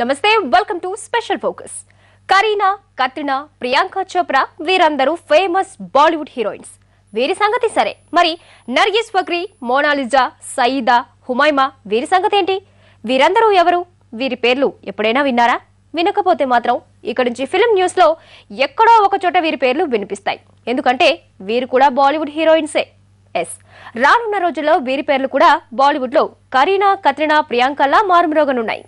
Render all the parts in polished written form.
నమస్తే welcome to special focus. Kareena, Katrina, Priyanka Chopra వీరందరూ famous Bollywood heroines. వీరి సంగతి సరే, మరి నర్గిస్ ఫక్రీ, మోనాలిజా, సయీదా, హుమైమా వీరి సంగతి ఏంటి? వీరందరూ ఎవరు? వీరి పేర్లు ఎప్పుడైనా విన్నారా? వినకపోతే మాత్రం ఇక్కడ నుంచి ఫిల్మ్ న్యూస్ లో ఎక్కడో ఒక చోట వీరి పేర్లు వినిపిస్తాయి. ఎందుకంటే వీరు కూడా బాలీవుడ్ హీరోయిన్సే. రానున్న రోజుల్లో వీరి పేర్లు కూడా బాలీవుడ్ లో కరీనా, కత్రినా, ప్రియాంకల్లా మారుమ్రోగనున్నాయి.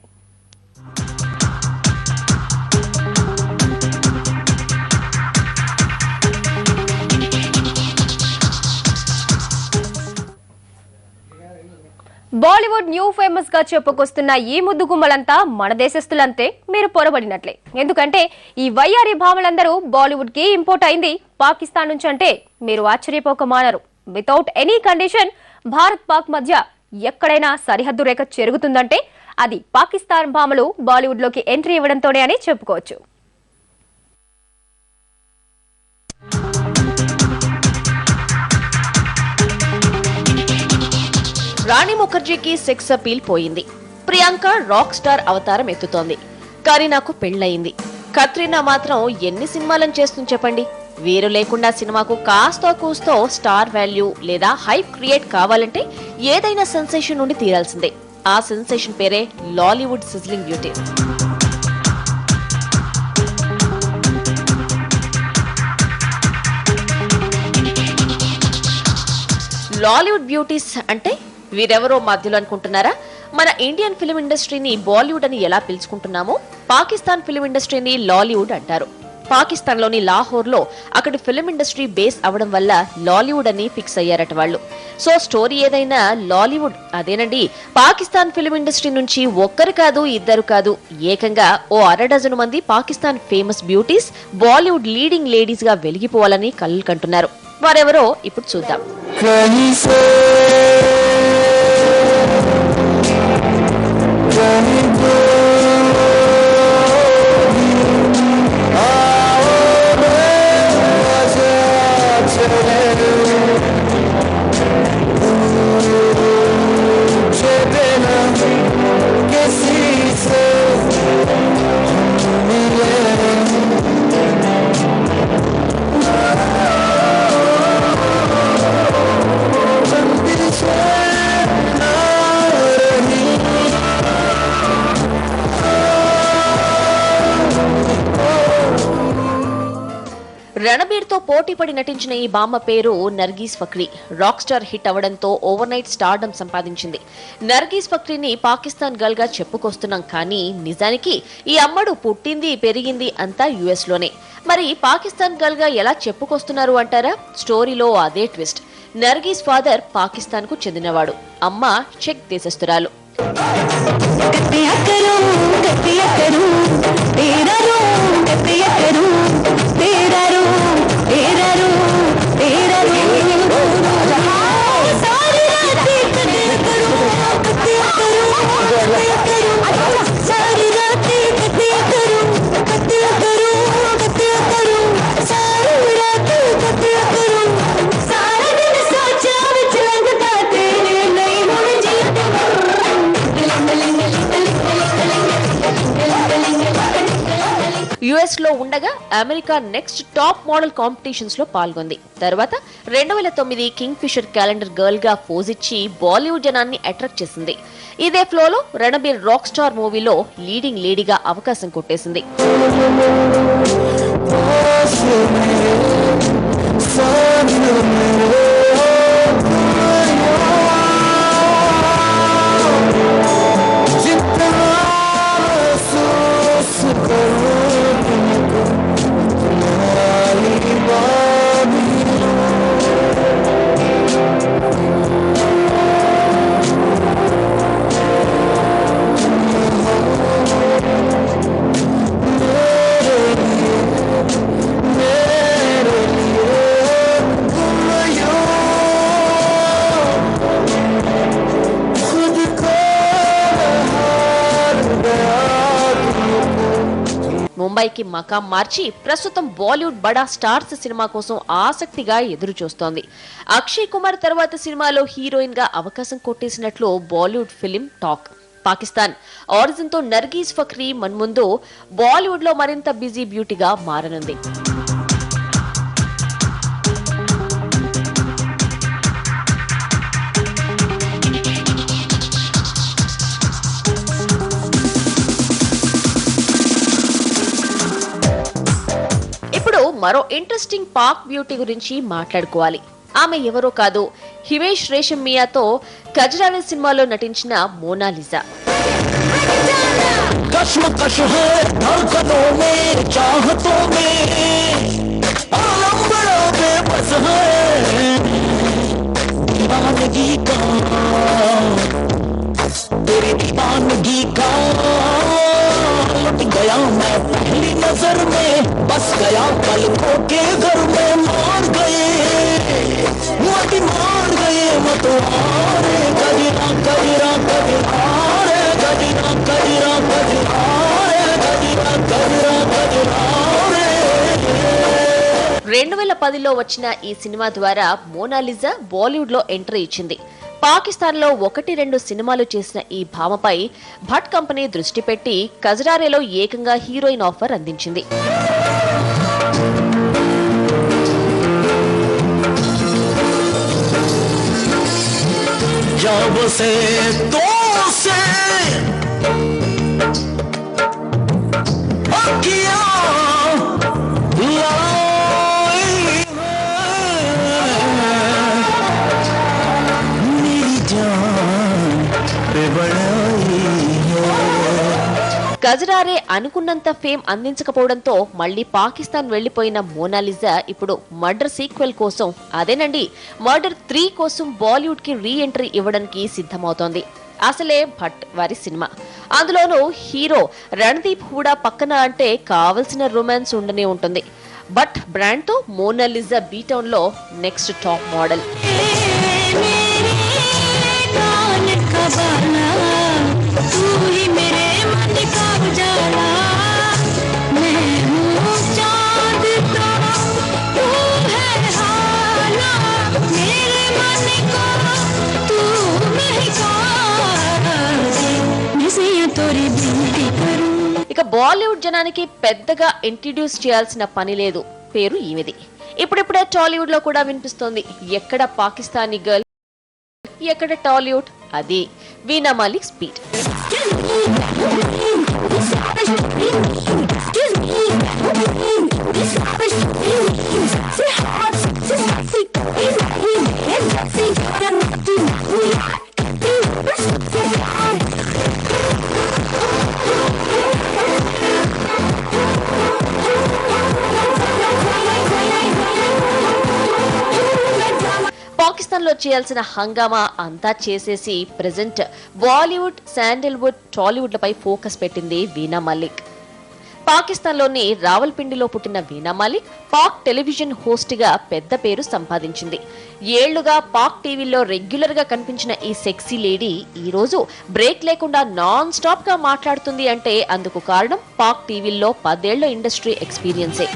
బాలీవుడ్ న్యూ ఫేమస్ గా చెప్పుకొస్తున్న ఈ ముద్దు గుమ్మలంతా మన దేశస్తులంతే, మీరు పొరబడినట్లే. ఎందుకంటే ఈ వయ్యారి భామలందరూ బాలీవుడ్ కి ఇంపోర్ట్ అయింది పాకిస్తాన్ నుంచి అంటే మీరు ఆశ్చర్యపోక మానరు. Without any condition Bharat Pak మధ్య ఎక్కడైనా సరిహద్దు రేఖ చెరుగుతుందంటే అది పాకిస్తాన్ భామలు బాలీవుడ్ లోకి ఎంట్రీ ఇవ్వడంతోనే అని చెప్పుకోవచ్చు. రాణి ముఖర్జీకి సెక్స్ అపీల్ పోయింది. ప్రియాంక రాక్ స్టార్ అవతారం ఎత్తుతోంది. కరీనాకు పెళ్లయింది. కత్రినా మాత్రం ఎన్ని సినిమాలను చేస్తుంది చెప్పండి. వీరు లేకుండా సినిమాకు కాస్తో కూస్తో స్టార్ వాల్యూ లేదా హైప్ క్రియేట్ కావాలంటే ఏదైనా సెన్సేషన్ నుండి తీరాల్సిందే. ఆ సెన్సేషన్ పేరే లాలీవుడ్ సిజ్లింగ్ బ్యూటీ. లాలీవుడ్ బ్యూటీస్ అంటే వీరెవరో మధ్యలో అనుకుంటున్నారా? మన ఇండియన్ ఫిల్మ్ ఇండస్ట్రీని బాలీవుడ్ అని ఎలా పిలుచుకుంటున్నామో పాకిస్తాన్ ఫిల్మ్ ఇండస్ట్రీని లాలీవుడ్ అంటారు. పాకిస్తాన్ లోని లాహోర్ లో అక్కడి ఫిల్మ్ ఇండస్ట్రీ బేస్ అవడం వల్ల లాలీవుడ్ అని ఫిక్స్ అయ్యారట వాళ్ళు. సో స్టోరీ ఏదైనా లాలీవుడ్ అదేనండి. పాకిస్తాన్ ఫిల్మ్ ఇండస్ట్రీ నుంచి ఒక్కరు కాదు, ఇద్దరు కాదు, ఏకంగా ఓ 6 మంది Pakistan famous beauties Bollywood leading ladies గా వెలిగిపోవాలని కలలు కంటున్నారు. వారెవరో ఇప్పుడు చూద్దాం. రణబీర్ తో పోటీపడి నటించిన ఈ బామ్మ పేరు Nargis Fukrey. Rock star hit అవడంతో ఓవర్ నైట్ స్టార్డమ్ సంపాదించింది. నర్గీస్ ఫక్రీని పాకిస్తాన్ గర్ల్ గా చెప్పుకొస్తున్నాం, కానీ నిజానికి ఈ అమ్మడు పుట్టింది పెరిగింది అంతా యుఎస్ లోనే. మరి పాకిస్తాన్ గర్ల్ గా ఎలా చెప్పుకొస్తున్నారు అంటారా? స్టోరీలో అదే ట్విస్ట్. నర్గీస్ ఫాదర్ పాకిస్తాన్ కు చెందినవాడు, అమ్మ చెక్ దేశస్తురాలు. యుఎస్ లో ఉండగా America next top model competitions లో పాల్గొంది. తర్వాత 2009 కింగ్ ఫిషర్ క్యాలెండర్ గర్ల్ గా పోజిచ్చి బాలీవుడ్ జనాన్ని అట్రాక్ట్ చేసింది. ఇదే ఫ్లోలో రణబీర్ రాక్ స్టార్ మూవీలో లీడింగ్ లేడీగా అవకాశం కొట్టేసింది. ముంబైకి మకాం మార్చి ప్రస్తుతం బాలీవుడ్ బడా స్టార్స్ సినిమా కోసం ఆసక్తిగా ఎదురు చూస్తోంది. అక్షయ్ కుమార్ తర్వాత సినిమాలో హీరోయిన్ గా అవకాశం కొట్టేసినట్లు Bollywood film talk. Pakistan origin తో నర్గీస్ ఫక్రీ మన్ముందు బాలీవుడ్ లో మరింత బిజీ బ్యూటీగా మారనుంది. ఇప్పుడు మరో ఇంట్రెస్టింగ్ పాక్ బ్యూటీ గురించి మాట్లాడుకోవాలి. ఆమె ఎవరో కాదు, హిమేష్ రేషమ్ మియాతో కజ్రావే సినిమాలో నటించిన మోనాలిజా. गया मैं पहली नजर में बस गया पलकों के घर में मार गए मार गए मतवारे गजरा गजरा गजरा रे गजरा गजरा गजरा रे गजरा गजरा गजरा रे. 2010లో వచ్చిన ఈ సినిమా ద్వారా మోనాలిజా బాలీవుడ్ లో ఎంట్రీ ఇచ్చింది. పాకిస్తాన్ లో 1-2 సినిమాలు చేసిన ఈ భామపై భట్ కంపెనీ దృష్టి పెట్టి కజ్రారేలో ఏకంగా హీరోయిన్ ఆఫర్ అందించింది. కజ్రారే అనుకున్నంత ఫేమ్ అందించకపోవడంతో మళ్లీ పాకిస్తాన్ వెళ్లిపోయిన మోనాలిజా ఇప్పుడు మర్డర్ సీక్వెల్ కోసం, అదేనండి మర్డర్ 3 కోసం బాలీవుడ్ కి రీ ఎంట్రీ ఇవ్వడానికి సిద్ధమవుతోంది. అసలే భట్ వారి సినిమా, అందులోనూ హీరో రణదీప్ హూడా పక్కన అంటే కావలసిన రొమాన్స్ ఉండనే ఉంటుంది. బట్ బ్రాండ్ తో మోనాలిజా బీటౌన్ లో నెక్స్ట్ టాప్ మోడల్. ఇక బాలీవుడ్ జనానికి పెద్దగా ఇంట్రడ్యూస్ చేయాల్సిన పని లేదు, పేరు ఈమెది. ఇప్పుడిప్పుడే టాలీవుడ్ లో కూడా వినిపిస్తోంది. ఎక్కడ పాకిస్తానీ గర్ల్, ఎక్కడ టాలీవుడ్, అది వీణా మాలిక్ స్పీడ్. పాకిస్తాన్ లో చేయాల్సిన హంగామా అంతా చేసేసి ప్రెజెంట్ బాలీవుడ్, శాండిల్వుడ్, టాలీవుడ్ లపై ఫోకస్ పెట్టింది వీణా మాలిక్. పాకిస్తాన్ లోని రావల్పిండిలో పుట్టిన వీణా మాలిక్ పాక్ టెలివిజన్ హోస్ట్ గా పెద్ద పేరు సంపాదించింది. ఏళ్లుగా పాక్ టీవీలో రెగ్యులర్ గా కనిపించిన ఈ సెక్సీ లేడీ ఈ రోజు బ్రేక్ లేకుండా నాన్ స్టాప్ గా మాట్లాడుతుంది అంటే అందుకు కారణం పాక్ టీవీలో 10 ఏళ్ల ఇండస్ట్రీ ఎక్స్పీరియన్సే.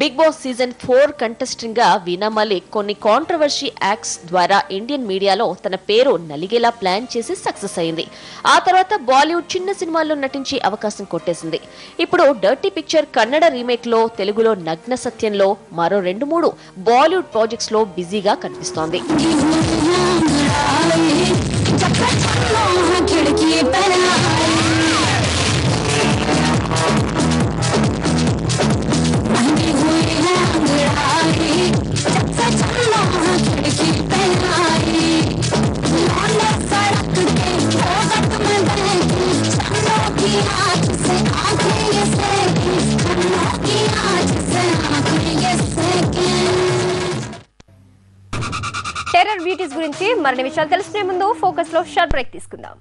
బిగ్ బాస్ సీజన్ 4 కంటెస్టెంట్ గా వీణా మాలిక్ కొన్ని కాంట్రవర్సీ యాక్ట్స్ ద్వారా ఇండియన్ మీడియాలో తన పేరు నలిగేలా ప్లాన్ చేసి సక్సెస్ అయింది. ఆ తర్వాత బాలీవుడ్ చిన్న సినిమాల్లో నటించి అవకాశం కొట్టేసింది. ఇప్పుడు డర్టీ పిక్చర్ కన్నడ రీమేక్ లో, తెలుగులో నగ్న సత్యంలో, మరో 2-3 బాలీవుడ్ ప్రాజెక్ట్స్ లో బిజీగా కనిపిస్తోంది. Yes, టెర్రర్ బ్యూటీస్ గురించి మరిన్ని విషయాలు తెలుసుకునే ముందు ఫోకస్ లో షార్ట్ బ్రేక్ తీసుకుందాం.